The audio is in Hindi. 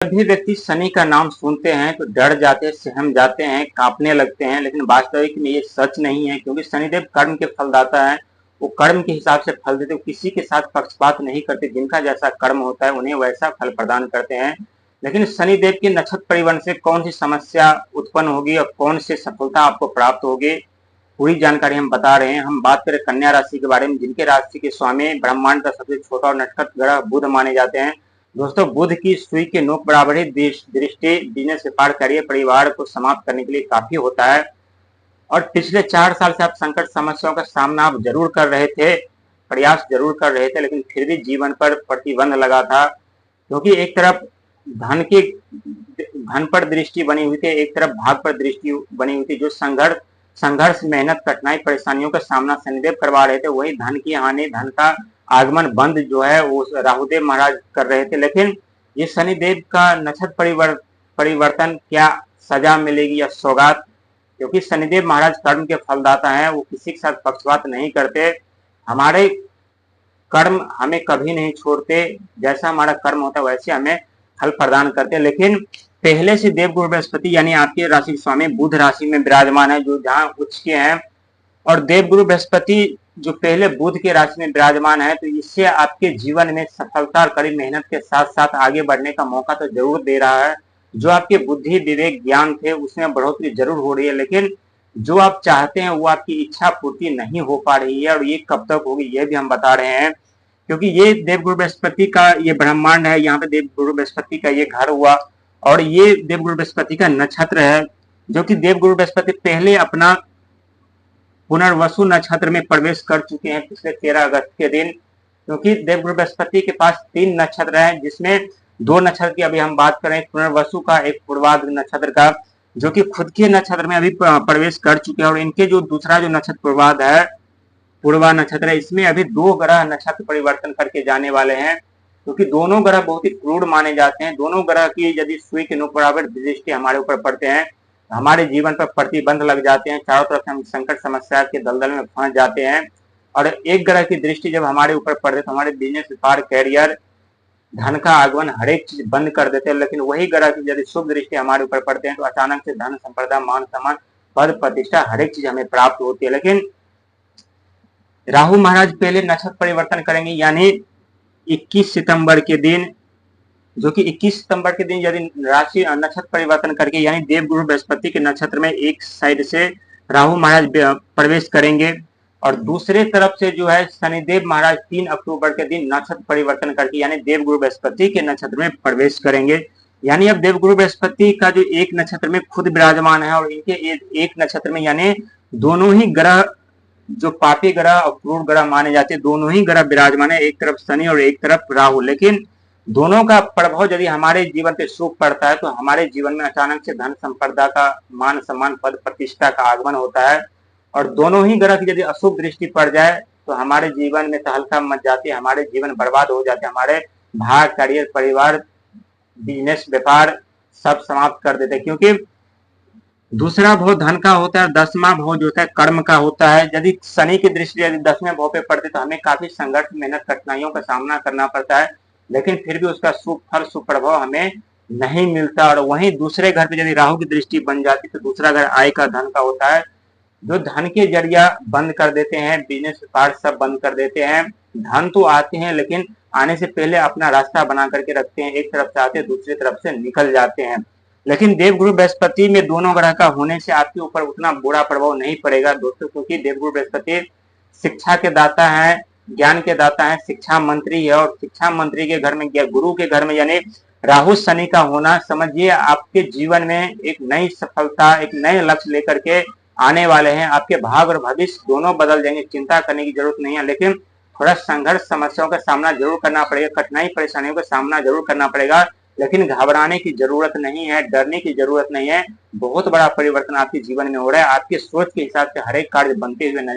जब भी व्यक्ति शनि का नाम सुनते हैं तो डर जाते हैं, सहम जाते हैं, कांपने लगते हैं, लेकिन वास्तविक में ये सच नहीं है, क्योंकि शनिदेव कर्म के फलदाता है। वो कर्म के हिसाब से फल देते, किसी के साथ पक्षपात नहीं करते, जिनका जैसा कर्म होता है उन्हें वैसा फल प्रदान करते हैं। लेकिन शनिदेव के नक्षत्र परिवर्तन से कौन सी समस्या उत्पन्न होगी और कौन सी सफलता आपको प्राप्त होगी, पूरी जानकारी हम बता रहे हैं। हम बात करें कन्या राशि के बारे में, जिनके राशि के स्वामी ब्रह्मांड का सबसे छोटा और नक्षत्र ग्रह बुध माने जाते हैं। दोस्तों, बुध की सुई के नोक बराबर ही दृष्टि बिजनेस, व्यापार, करियर, परिवार को समाप्त करने के लिए काफी होता है। और पिछले 4 साल से आप संकट समस्याओं का सामना आप जरूर कर रहे थे, प्रयास जरूर कर रहे थे, लेकिन फिर भी जीवन पर प्रतिबंध लगा था, क्योंकि एक तरफ धन पर दृष्टि बनी हुई थी, एक तरफ भाग पर दृष्टि बनी हुई थी। जो संघर्ष, मेहनत, कठिनाई, परेशानियों का सामना शनिदेव करवा रहे थे, वही धन की हानि, धन का आगमन बंद जो है वो राहुदेव महाराज कर रहे थे। लेकिन ये शनिदेव का नक्षत्र परिवर्तन क्या सजा मिलेगी या सौगात, क्योंकि शनिदेव महाराज कर्म के फलदाता हैं, वो किसी के साथ पक्षपात नहीं करते। हमारे कर्म हमें कभी नहीं छोड़ते, जैसा हमारा कर्म होता है वैसे हमें फल प्रदान करते हैं। लेकिन पहले से देवगुरु बृहस्पति यानी आपके राशि स्वामी बुध राशि में विराजमान है, जो जहां उच्च के हैं, और देवगुरु बृहस्पति जो पहले बुध के राशि में विराजमान है, तो इससे आपके जीवन में सफलता और कड़ी मेहनत के साथ साथ आगे बढ़ने का मौका तो जरूर दे रहा है। जो आपके बुद्धि, विवेक, ज्ञान थे उसमें बढ़ोतरी जरूर हो रही है, लेकिन जो आप चाहते हैं वो आपकी इच्छा पूर्ति नहीं हो पा रही है। और ये कब तक होगी ये भी हम बता रहे हैं, क्योंकि ये देवगुरु बृहस्पति का ये ब्रह्मांड है, यहाँ पे देवगुरु बृहस्पति का ये घर हुआ, और ये देवगुरु बृहस्पति का नक्षत्र है, जो कि देवगुरु बृहस्पति पहले अपना पुनर्वसु नक्षत्र में प्रवेश कर चुके हैं पिछले 13 अगस्त के दिन। क्योंकि देवगुरु बृहस्पति के पास 3 नक्षत्र हैं, जिसमें 2 नक्षत्र की अभी हम बात करें, पुनर्वसु का, एक पूर्वाद्र नक्षत्र का, जो कि खुद के नक्षत्र में अभी प्रवेश कर चुके हैं। और इनके जो दूसरा जो नक्षत्र पूर्वाद्र है, पूर्वा नक्षत्र है, इसमें अभी 2 ग्रह नक्षत्र परिवर्तन करके जाने वाले हैं, क्योंकि दोनों ग्रह बहुत ही क्रूर माने जाते हैं। दोनों ग्रह की यदि सुई के नोक बराबर दृष्टि हमारे ऊपर पड़ते हैं, हमारे जीवन पर प्रतिबंध लग जाते हैं, चारों तरफ से हम संकट समस्या के दलदल में फंस जाते हैं। और एक ग्रह की दृष्टि जब हमारे ऊपर पड़े तो हमारे बिजनेस, व्यापार, कैरियर, धन का आगमन, हर एक चीज बंद कर देते हैं। लेकिन वही ग्रह की यदि शुभ दृष्टि हमारे ऊपर पड़ते हैं तो अचानक से धन, संपदा, मान सम्मान, पद, प्रतिष्ठा, हर एक चीज हमें प्राप्त होती है। लेकिन राहु महाराज पहले नक्षत्र परिवर्तन करेंगे, यानी 21 सितंबर के दिन, जो कि 21 सितंबर के दिन यदि राशि नक्षत्र परिवर्तन करके, यानी देवगुरु बृहस्पति के नक्षत्र में एक साइड से राहु महाराज प्रवेश करेंगे, और दूसरे तरफ से जो है शनिदेव महाराज 3 अक्टूबर के दिन नक्षत्र परिवर्तन करके, यानी देवगुरु बृहस्पति के नक्षत्र में प्रवेश करेंगे। यानी अब देवगुरु बृहस्पति का जो एक नक्षत्र में खुद विराजमान है, और इनके एक नक्षत्र में, यानी दोनों ही ग्रह जो पापी ग्रह और क्रूर ग्रह माने जाते हैं, दोनों ही ग्रह विराजमान है, एक तरफ शनि और एक तरफ राहु। लेकिन दोनों का प्रभाव यदि हमारे जीवन पे शुभ पड़ता है तो हमारे जीवन में अचानक से धन, संपदा का, मान सम्मान, पद, प्रतिष्ठा का आगमन होता है। और दोनों ही ग्रह की यदि अशुभ दृष्टि पड़ जाए तो हमारे जीवन में तहलका मच जाती है, हमारे जीवन बर्बाद हो जाते हैं, हमारे भाग, करियर, परिवार, बिजनेस, व्यापार सब समाप्त कर देते हैं। क्योंकि दूसरा भाव धन का होता है, 10वां भाव जो होता है कर्म का होता है। यदि शनि की दृष्टि यदि 10वें भाव पे पड़ती तो हमें काफी संघर्ष, मेहनत, कठिनाइयों का सामना करना पड़ता है, लेकिन फिर भी उसका शुभ फल, शुभ प्रभाव हमें नहीं मिलता। और वहीं दूसरे घर पे यदि राहु की दृष्टि बन जाती तो दूसरा घर आय का, धन का होता है, जो धन के जरिया बंद कर देते हैं, बिजनेस, व्यापार सब बंद कर देते हैं। धन तो आते हैं लेकिन आने से पहले अपना रास्ता बना करके रखते हैं, एक तरफ से आते हैं, दूसरी तरफ से निकल जाते हैं। लेकिन देवगुरु बृहस्पति में दोनों ग्रह का होने से आपके ऊपर उतना बुरा प्रभाव नहीं पड़ेगा दोस्तों, क्योंकि देवगुरु बृहस्पति शिक्षा के दाता है, ज्ञान के दाता है, शिक्षा मंत्री है। और शिक्षा मंत्री के घर में, गुरु के घर में यानी राहु शनि का होना, समझिए आपके जीवन में एक नई सफलता, एक नए लक्ष्य लेकर के आने वाले हैं। आपके भाग और भविष्य दोनों बदल जाएंगे, चिंता करने की जरूरत नहीं है। लेकिन थोड़ा संघर्ष, समस्याओं का सामना जरूर करना पड़ेगा, कठिनाई, परेशानियों का सामना जरूर करना पड़ेगा, लेकिन घबराने की जरूरत नहीं है, डरने की जरूरत नहीं है। बहुत बड़ा परिवर्तन आपके जीवन में हो रहा है, आपके सोच के हिसाब से हर एक कार्य बनते हुए नजर